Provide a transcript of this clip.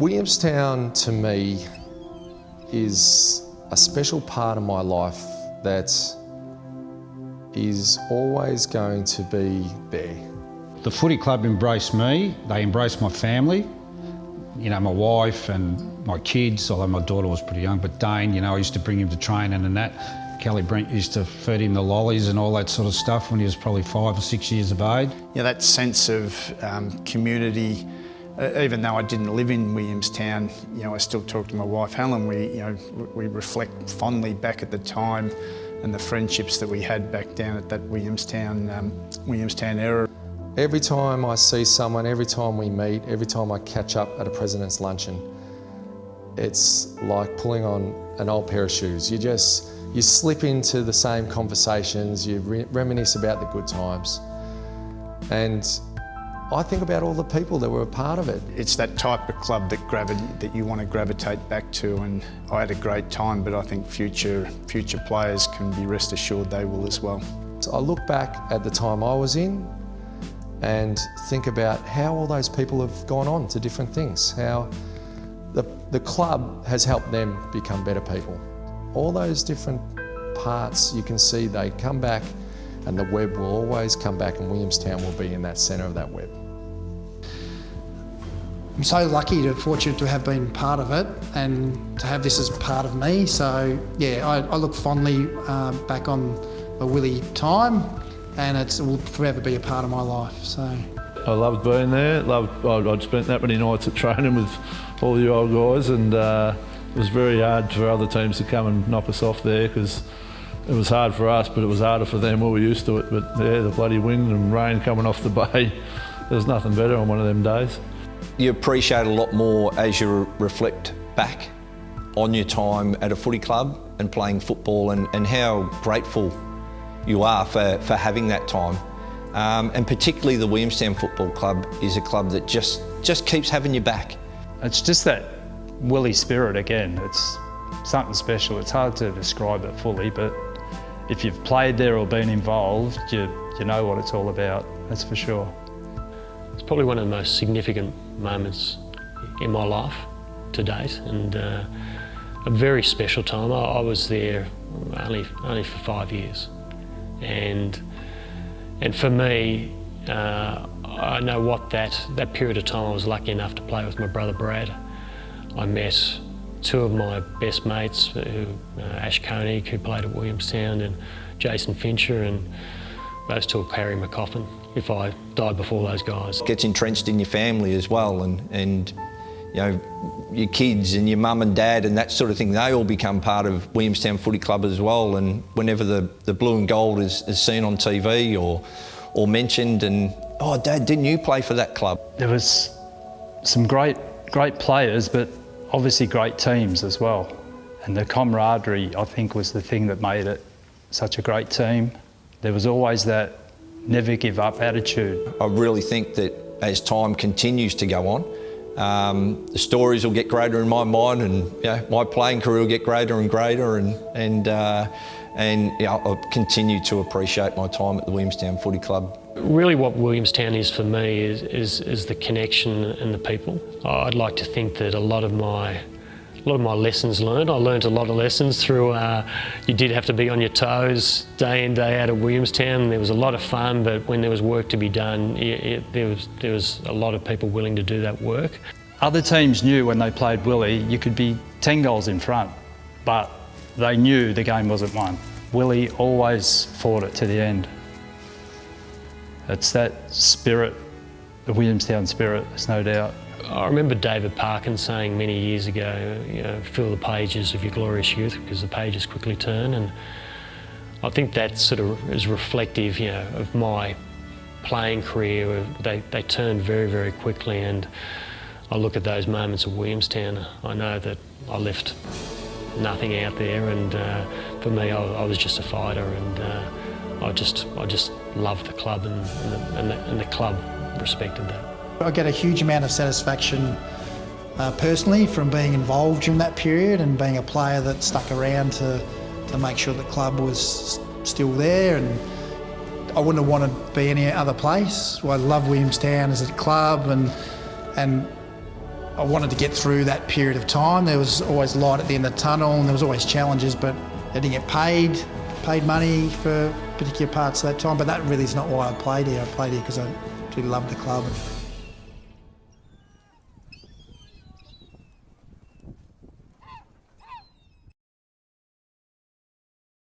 Williamstown to me is a special part of my life that is always going to be there. The footy club embraced me, they embraced my family, you know, my wife and my kids, although my daughter was pretty young, but Dane, you know, I used to bring him to training and that. Kelly Brent used to feed him the lollies and all that sort of stuff when he was probably 5 or 6 years of age. Yeah, that sense of community, even though I didn't live in Williamstown, you know, I still talk to my wife Helen. We reflect fondly back at the time and the friendships that we had back down at that Williamstown era. Every time I see someone, every time we meet, every time I catch up at a president's luncheon, it's like pulling on an old pair of shoes. You slip into the same conversations, you reminisce about the good times. And I think about all the people that were a part of it. It's that type of club that you want to gravitate back to, and I had a great time, but I think future players can be rest assured they will as well. So I look back at the time I was in and think about how all those people have gone on to different things, how the club has helped them become better people. All those different parts, you can see they come back, and the web will always come back, and Williamstown will be in that centre of that web. I'm so lucky, fortunate to have been part of it and to have this as part of me. So yeah, I look fondly back on the Willie time, and it will forever be a part of my life. So I loved being there. I'd spent that many nights at training with all you old guys, and it was very hard for other teams to come and knock us off there, because it was hard for us, but it was harder for them. We were used to it, but yeah, the bloody wind and rain coming off the bay, there's nothing better on one of them days. You appreciate a lot more as you reflect back on your time at a footy club and playing football, and how grateful you are for having that time. And particularly the Williamstown Football Club is a club that just keeps having you back. It's just that Willie spirit again. It's something special. It's hard to describe it fully, but if you've played there or been involved, you know what it's all about, that's for sure. It's probably one of the most significant moments in my life to date, and a very special time. I was there only for 5 years, and for me, I know what that period of time I was lucky enough to play with my brother Brad. I met two of my best mates, Ash Koenig, who played at Williamstown, and Jason Fincher, and those two will carry my coffin if I died before those guys. It gets entrenched in your family as well, and you know, your kids and your mum and dad and that sort of thing, they all become part of Williamstown Footy Club as well. And whenever the blue and gold is seen on TV or mentioned, and oh, Dad, didn't you play for that club? There was some great players, but obviously great teams as well. And the camaraderie, I think, was the thing that made it such a great team. There was always that never give up attitude. I really think that as time continues to go on, the stories will get greater in my mind, and you know, my playing career will get greater and greater, and you know, I'll continue to appreciate my time at the Williamstown Footy Club. Really what Williamstown is for me is the connection and the people. I'd like to think that a lot of my lessons learned. I learned a lot of lessons through, you did have to be on your toes day in, day out at Williamstown. There was a lot of fun, but when there was work to be done, there was a lot of people willing to do that work. Other teams knew when they played Willie, you could be 10 goals in front, but they knew the game wasn't won. Willie always fought it to the end. It's that spirit, the Williamstown spirit, there's no doubt. I remember David Parkin saying many years ago, you know, fill the pages of your glorious youth, because the pages quickly turn, and I think that sort of is reflective, you know, of my playing career. They turned very, very quickly, and I look at those moments of Williamstown, I know that I left nothing out there, and for me, I was just a fighter, and I just loved the club, and the club respected that. I get a huge amount of satisfaction personally from being involved during that period and being a player that stuck around to make sure the club was still there, and I wouldn't have wanted to be any other place. Well, I love Williamstown as a club, and I wanted to get through that period of time. There was always light at the end of the tunnel and there was always challenges, but I didn't get paid money for particular parts of that time, but that really is not why I played here. I played here because I really loved the club.